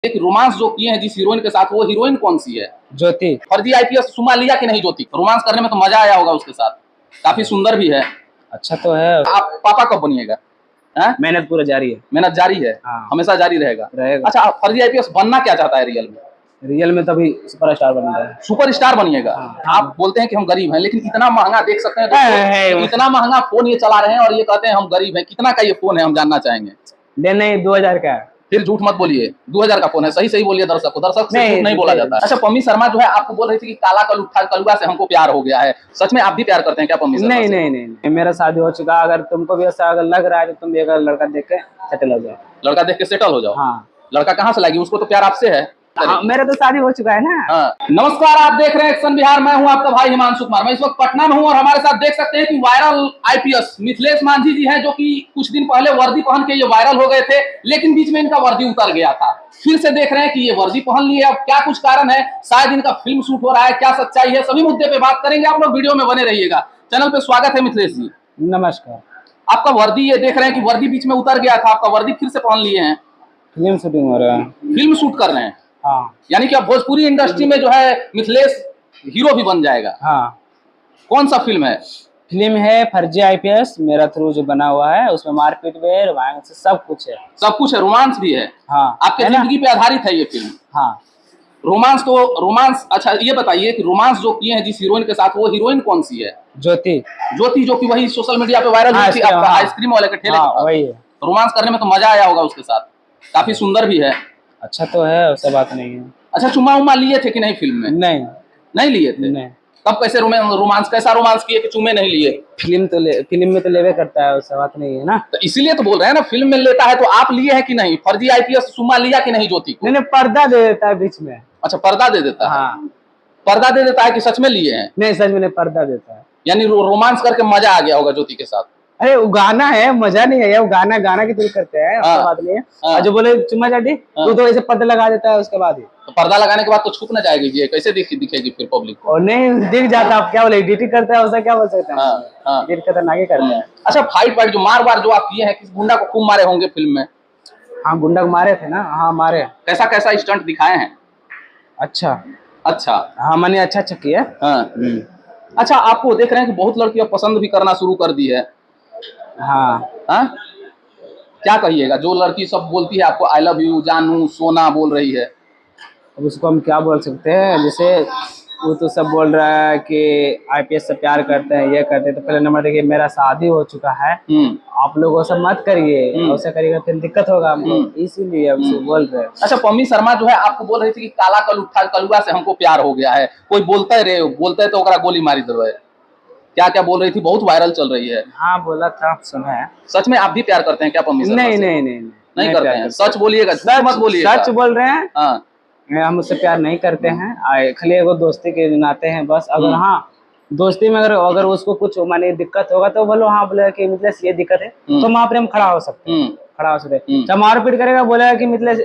एक रोमांस जो किए हैं जिस हीरोइन के साथ, वो हीरोइन कौन सी है? ज्योति। फर्जी आईपीएस सुमा लिया कि नहीं ज्योति? रोमांस करने में तो मजा आया होगा उसके साथ, काफी सुंदर भी है। अच्छा तो है। आप पापा कब बनिएगा? मेहनत पूरा जारी है। मेहनत जारी है। हाँ। हमेशा जारी रहेगा। रहेगा। अच्छा, फर्जी आईपीएस बनना क्या चाहता है रियल में? रियल में तभी सुपरस्टार बन गया है। सुपर स्टार बनिएगा। हाँ। आप बोलते हैं कि हम गरीब हैं, लेकिन इतना महंगा देख सकते हैं है। इतना महंगा फोन ये चला रहे हैं और ये कहते हैं हम गरीब हैं। कितना का ये फोन है, हम जानना चाहेंगे। नहीं 2000 का है। फिर झूठ मत बोलिए, 2000 का फोन है। सही सही बोलिए दर्शक को, दर्शक से झूठ नहीं बोला जाता। अच्छा, पम्मी शर्मा जो है आपको बोल रही थी कि काला कलुआ से हमको प्यार हो गया है। सच में आप भी प्यार करते हैं क्या पम्मी शर्मा से? नहीं, मेरा शादी हो चुका। अगर तुमको भी ऐसा अगर लग रहा है तो तुम भी अगर लड़का देख के सेटल हो जाओ। लड़का देख के सेटल हो जाओ। हाँ। लड़का कहाँ से लागी? उसको तो प्यार आपसे है। हाँ, मेरा तो शादी हो चुका है ना। हाँ। नमस्कार, आप देख रहे हैं एक्शन बिहार। मैं हूं आपका भाई हिमांशु कुमार। मैं इस वक्त पटना में हूं और हमारे साथ देख सकते हैं कि वायरल आईपीएस मिथिलेश मांझी जी हैं, जो कि कुछ दिन पहले वर्दी पहन के ये वायरल हो गए थे, लेकिन बीच में इनका वर्दी उतर गया था। फिर से देख रहे हैं कि ये वर्दी पहन लिए। अब क्या कुछ कारण है? शायद इनका फिल्म शूट हो रहा है, क्या सच्चाई है? सभी मुद्दे पे बात करेंगे। आप लोग वीडियो में बने रहिएगा। चैनल पे स्वागत है मिथिलेश जी। नमस्कार। आपका वर्दी, ये देख रहे हैं कि वर्दी बीच में उतर गया था, आपका वर्दी फिर से पहन लिए हैं। फिल्म शूटिंग हो रहा है। फिल्म शूट कर रहे हैं। हाँ। यानी कि अब भोजपुरी इंडस्ट्री में जो है मिथिलेश हीरो भी बन जाएगा। हाँ। कौन सा फिल्म है? फिल्म है फर्जी आईपीएस, मेरा थ्रू जो बना हुआ है। उसमें मारपीट भी है, रोमांस, सब कुछ है। सब कुछ है, रोमांस भी है। हाँ। आपके जिंदगी पे आधारित है ये फिल्म। हाँ। रोमांस। अच्छा, ये बताइए कि रोमांस जो किए हैं जिस हीरोइन के साथ, वो हीरोइन कौन सी है? ज्योति। ज्योति, जो कि वही सोशल मीडिया पे वायरल हुई थी, आपका आइसक्रीम वाले के ठेले के पास। वही है। रोमांस करने में तो मजा आया होगा उसके साथ, काफी सुंदर भी है। अच्छा तो है, उससे बात नहीं है। अच्छा, चुम्मा उम्मा लिए थे कि नहीं फिल्म में? नहीं लिए थे। नहीं। तब कैसे रोमांस, कैसा रोमांस किए कि चुम्मे नहीं लिए? फिल्म में तो लेवे करता है, उससे बात नहीं है ना। तो इसीलिए तो बोल रहे हैं ना, फिल्म में लेता है। तो आप लिए हैं कि नहीं? फर्जी आईपीएस चुम्मा लिया कि नहीं ज्योति को? नहीं, पर्दा दे देता है बीच में। अच्छा, पर्दा दे देता है। हाँ। पर्दा दे देता है कि सच में लिए हैं? नहीं, सच में नहीं, पर्दा देता है। यानी रोमांस करके मजा आ गया होगा ज्योति के साथ। अरे वो गाना है, मजा नहीं है, वो गाना की तरह करते हैं। उसके बात नहीं है। और जो बोले चुम्मा चाटी, तो ऐसे पर्दा लगा देता है उसके बाद ही। तो पर्दा लगाने के बाद तो छुप ना जाएगी जी, कैसे दिखेगी फिर पब्लिक को? और नहीं दिख जाता। आप क्या बोले, एडिटिंग करता है, उसका क्या बोल सकते हैं। एडिट खतरनाक ही करता है। अच्छा, फाइट जो मार जो आप किए हैं, किस गुंडा को खूब मारे होंगे फिल्म में? हाँ, गुंडा को मारे थे ना। हाँ, मारे। कैसा कैसा स्टंट दिखाए हैं? अच्छा। हाँ, मैंने अच्छा किया। अच्छा, आपको देख रहे हैं कि बहुत लड़कियां पसंद भी करना शुरू कर दी है। हाँ। क्या कहिएगा? जो लड़की सब बोलती है आपको आई लव यू, जानू, सोना बोल रही है, अब उसको हम क्या बोल सकते हैं? जैसे वो तो सब बोल रहा है कि आईपीएस से प्यार करते हैं, ये करते हैं। तो पहले नंबर देखिए, मेरा शादी हो चुका है। आप लोग ऐसा मत करिए, ऐसा करिएगा फिर दिक्कत होगा हमको, इसीलिए हम बोल रहे हैं। अच्छा, पम्मी शर्मा जो है आपको बोल रही थी कि काला कलुआ से हमको प्यार हो गया है। कोई बोलते तो ओकरा गोली मारी दे। क्या बोल रही थी? बहुत वायरल चल रही है। हाँ, बोला था, सुना है। सच में आप भी प्यार करते हैं क्या पम्मी शर्मा से? नहीं करते हैं। सच बोलिएगा, झूठ मत बोलिएगा। सच बोल रहे हैं। हाँ। हम उससे प्यार नहीं करते हैं, खाली एगो दोस्ती के नाते हैं बस। अगर हाँ दोस्ती में अगर उसको कुछ माने दिक्कत होगा तो बोलो, हाँ बोले कि मतलब ये दिक्कत है, तो वहाँ पर हम खड़ा हो सकते हैं। जब मारपीट करेगा, बोलेगा कि मतलब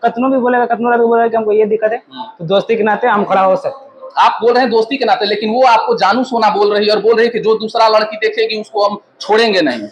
कतनों भी बोलेगा कि हमको ये दिक्कत है, तो दोस्ती के नाते हम खड़ा हो सकते हैं। आप बोल रहे हैं दोस्ती के नाते, लेकिन वो आपको जानू सोना बोल रही है और बोल रही है कि जो दूसरा लड़की देखेगी उसको हम छोड़ेंगे नहीं।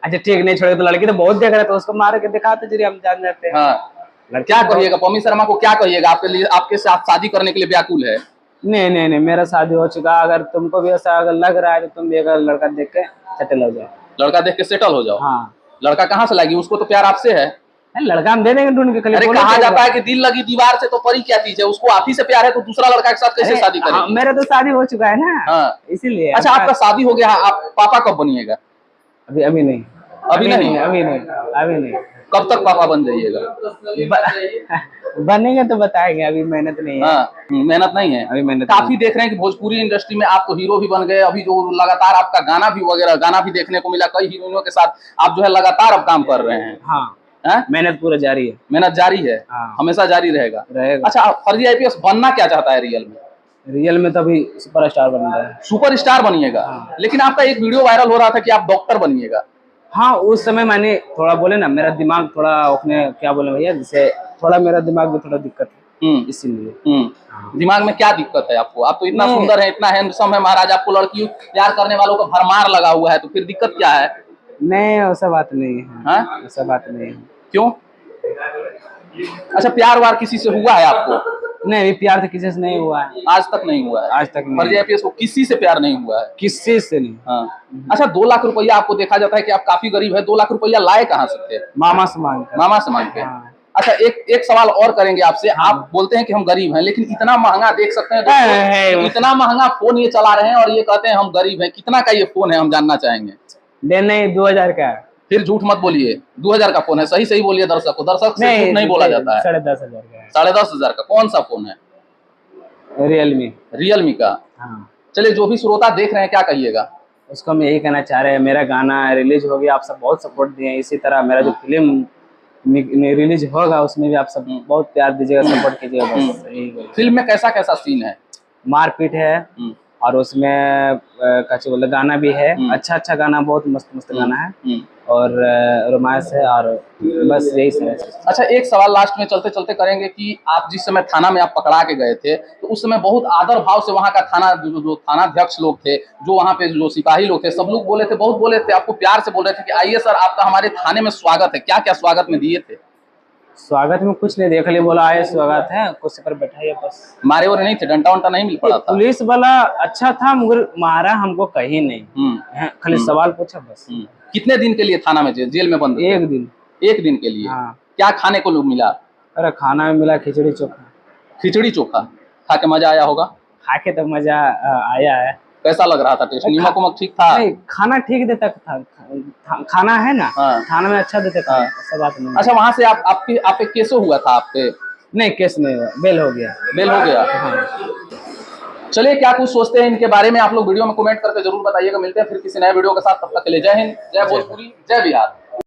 अच्छा ठीक, नहीं छोड़ेगा तो लड़की तो बहुत देख रहे थे, उसको मार के दिखाते जरिए हम जान जाते हैं। क्या कहिएगा पम्मी शर्मा को? क्या कहिएगा? आपके साथ शादी करने के लिए व्याकुल है? नहीं, मेरा शादी हो चुका। अगर तुमको भी ऐसा अगर लग रहा है तो तुम भी अगर लड़का देख के सेटल हो जाओ। लड़का देख के सेटल हो जाओ। हाँ। लड़का कहाँ से लागी? उसको तो प्यार आपसे है। लड़का हम दे देंगे ढूंढ के। अरे कहा जाता है कि दिल लगी दीवार से तो परी क्या चीज है? उसको आप ही से प्यार है तो दूसरा लड़का के साथ कैसे शादी करेंगे? मेरा तो शादी हो चुका है ना, इसीलिए। अच्छा, आपका शादी हो गया, आप पापा कब बनिएगा? अभी नहीं। कब तक पापा बन जाइएगा? बनेंगे तो बताएंगे, अभी मेहनत नहीं है। मेहनत नहीं है अभी मेहनत। काफी देख रहे हैं कि भोजपुरी इंडस्ट्री में आप तो हीरो भी बन गए। अभी जो लगातार आपका गाना भी देखने को मिला, कई हीरोइनों के साथ आप जो है लगातार अब काम कर रहे हैं। हाँ। मेहनत पूरा जारी है। मेहनत जारी है। हमेशा जारी रहेगा। अच्छा, फर्जी आईपीएस बनना क्या चाहता है रियल में? रियल में तभी सुपरस्टार बन रहा है। सुपरस्टार बनिएगा। लेकिन आपका एक वीडियो वायरल हो रहा था कि आप डॉक्टर बनिएगा। हाँ, उस समय मैंने थोड़ा बोले ना, मेरा दिमाग थोड़ा उसने क्या बोले भैया, जैसे थोड़ा मेरा दिमाग में थोड़ा दिक्कत है, इसीलिए। दिमाग में क्या दिक्कत है आपको? आप तो इतना सुंदर है, इतना हैंडसम है महाराज, आपको लड़की प्यार करने वालों का भरमार लगा हुआ है, तो फिर दिक्कत क्या है? नहीं, ऐसा बात नहीं है। ऐसा बात नहीं है। क्यों? अच्छा, प्यार वार किसी से हुआ है आपको? नहीं, अभी प्यार तो किसी से नहीं हुआ है, आज तक नहीं हुआ है? आज तक नहीं। फर्जी आईपीएस को किसी से प्यार नहीं हुआ है? किसी से नहीं। हाँ। अच्छा, 2 लाख रुपया आपको देखा जाता है कि आप काफी गरीब है, 2 लाख रुपया लाए कहाँ से थे? मामा से मांग कर। मामा से मांग के। हाँ। अच्छा, एक सवाल और करेंगे आपसे। आप बोलते हैं कि हम गरीब हैं, लेकिन इतना महंगा देख सकते हैं दोस्तों, इतना महंगा फोन ये चला रहे हैं और ये कहते हैं हम गरीब हैं। कितना का ये फोन है, हम जानना चाहेंगे। नहीं, 2000 का है। फिर झूठ मत बोलिए, 2000 का फोन है। सही सही बोलिए दर्शक को, दर्शक से झूठ नहीं बोला जाता है। 10,500 का है। 10,500 का कौन सा फोन है? रियलमी का। हाँ। चलिए, जो भी श्रोता देख रहे हैं, क्या कहिएगा? उसको मैं यही कहना चाह रहे हैं, मेरा गाना रिलीज हो गया, आप सब बहुत सपोर्ट दिए, इसी तरह मेरा जो फिल्म रिलीज होगा उसमें भी आप सब बहुत प्यार दीजिएगा, सपोर्ट कीजिएगा। बस यही। फिल्म में कैसा कैसा सीन है? मारपीट है और उसमें कैसे बोले गाना भी है, अच्छा गाना, बहुत मस्त गाना है और रोमांस है और बस यही सब है। अच्छा, एक सवाल लास्ट में चलते चलते करेंगे कि आप जिस समय थाना में आप पकड़ा के गए थे, तो उस समय बहुत आदर भाव से वहाँ का जो थानाध्यक्ष लोग थे, जो वहाँ पे जो सिपाही लोग थे, सब लोग बोले थे, बहुत बोले थे, आपको प्यार से बोल रहे थे कि आइए सर, आपका हमारे थाने में स्वागत है। क्या क्या स्वागत में दिए थे? स्वागत में कुछ नहीं, देख लिए, बोला आए स्वागत है, कुर्सी पर बैठाइए बस। मारे वारे नहीं थे? डंडा वंटा नहीं मिल पड़ा था? पुलिस वाला अच्छा था मगर मारा हमको कहीं नहीं, खाली सवाल पूछा बस। कितने दिन के लिए थाना में जेल में बंद? 1 दिन। 1 दिन के लिए? हाँ। क्या खाने को लोग मिला? अरे खाना में मिला खिचड़ी चोखा। खिचड़ी चोखा खा के मजा आया होगा? खा के तो मजा आया है। कैसा लग रहा था टेस्ट? नमक उमक ठीक था? नहीं, खाना ठीक देता था, खाना है ना। हाँ। खाना में अच्छा देता था। सब बात नहीं। अच्छा, वहाँ से आपके केसो हुआ था? आपके नहीं, केस नहीं हुआ, बेल हो गया। बेल हो गया? हाँ। चलिए, क्या कुछ सोचते हैं इनके बारे में आप लोग वीडियो में कमेंट करके जरूर बताइएगा। मिलते हैं फिर किसी नए वीडियो के साथ, तब तक के लिए जय हिंद, जय भोजपुरी, जय बिहार।